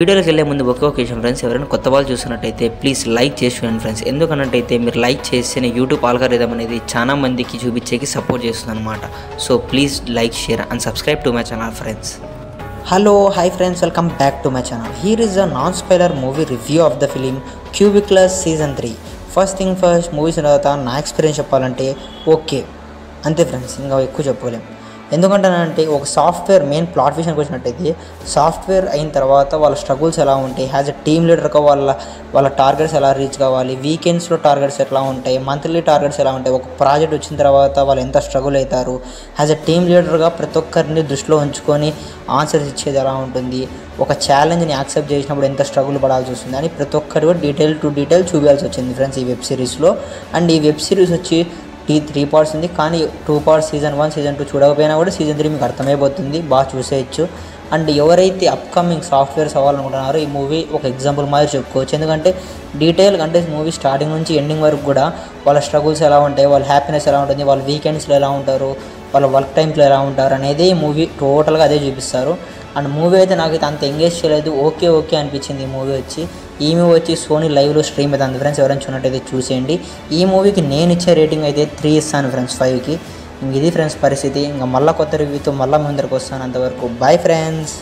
వీడియోలోకి వెళ్ళే ముందు ఒకే విషయం ఫ్రెండ్స్, ఎవరైనా కొత్త వాళ్ళు చూస్తున్నట్టయితే ప్లీజ్ లైక్ చేసి చూడండి ఫ్రెండ్స్. ఎందుకన్నట్టయితే మీరు లైక్ చేస్తేనే యూట్యూబ్ ఆల్గారిథం అనేది చాలా మందికి చూపించేకి సపోర్ట్ చేస్తుంది అనమాట. So please like, share and subscribe to my channel friends. Hello, hi friends, welcome back to my channel. Here is a non-spoiler movie review of the film Cubiculus Season 3. First thing first, movies తర్వాత నా experience చెప్పాలంటే okay అంతే friends, ఇంకా ఎక్కువ చెప్పలేం. ఎందుకంటే ఒక software main plot విషయానికి వచ్చినట్టయితే సాఫ్ట్వేర్ అయిన తర్వాత వాళ్ళ స్ట్రగుల్స్ ఎలా ఉంటాయి, యాజ్ ఎ టీమ్ లీడర్గా వాళ్ళ టార్గెట్స్ ఎలా రీచ్ కావాలి, వీకెండ్స్లో టార్గెట్స్ ఎట్లా ఉంటాయి, మంత్లీ టార్గెట్స్ ఎలా ఉంటాయి, ఒక ప్రాజెక్ట్ వచ్చిన తర్వాత వాళ్ళు ఎంత స్ట్రగుల్ అవుతారు, యాజ్ ఎ టీమ్ లీడర్గా ప్రతి ఒక్కరిని దృష్టిలో ఉంచుకొని ఆన్సర్స్ ఇచ్చేది ఎలా ఉంటుంది, ఒక ఛాలెంజ్ని యాక్సెప్ట్ చేసినప్పుడు ఎంత స్ట్రగుల్ పడాల్సి వస్తుంది అని ప్రతి ఒక్కరు డీటెయిల్ టు డీటెయిల్ చూపించాల్సి వచ్చింది ఫ్రెండ్స్ ఈ వెబ్ సిరీస్లో. అండ్ ఈ వెబ్ సిరీస్ వచ్చి 3 పార్ట్స్ ఉంది, కానీ 2 పార్ట్స్ సీజన్ 1 సీజన్ 2 చూడకపోయినా కూడా సీజన్ 3 మీకు అర్థమైపోతుంది, బాగా చూసేయచ్చు. అండ్ ఎవరైతే అప్కమింగ్ సాఫ్ట్వేర్స్ అవ్వాలనుకుంటున్నారో ఈ మూవీ ఒక ఎగ్జాంపుల్ మాదిరి చెప్పుకోవచ్చు. ఎందుకంటే డీటెయిల్ అంటే మూవీ స్టార్టింగ్ నుంచి ఎండింగ్ వరకు కూడా వాళ్ళ స్ట్రగుల్స్ ఎలా ఉంటాయి, వాళ్ళ హ్యాపీనెస్ ఎలా ఉంటుంది, వాళ్ళ వీకెండ్స్లో ఎలా ఉంటారు, వాళ్ళ వర్క్ టైమ్స్లో ఎలా ఉంటారు అనేది మూవీ టోటల్గా అదే చూపిస్తారు. అండ్ మూవీ అయితే నాకైతే అంత ఎంగేజ్ చేయలేదు, ఓకే అనిపించింది ఈ మూవీ వచ్చి. ఈ మూవీ వచ్చి సోనీ లైవ్లో స్ట్రీమ్ అయితే అంది ఫ్రెండ్స్, ఎవరైనా చూసినట్టయితే చూసేయండి. ఈ మూవీకి నేను ఇచ్చే రేటింగ్ అయితే 3 ఇస్తాను ఫ్రెండ్స్ 5కి. ఇది ఫ్రెండ్స్ పరిస్థితి. ఇంకా మళ్ళీ కొత్త రివ్యూతో మళ్ళీ ముందరికి వస్తాను. అంతవరకు బాయ్ ఫ్రెండ్స్.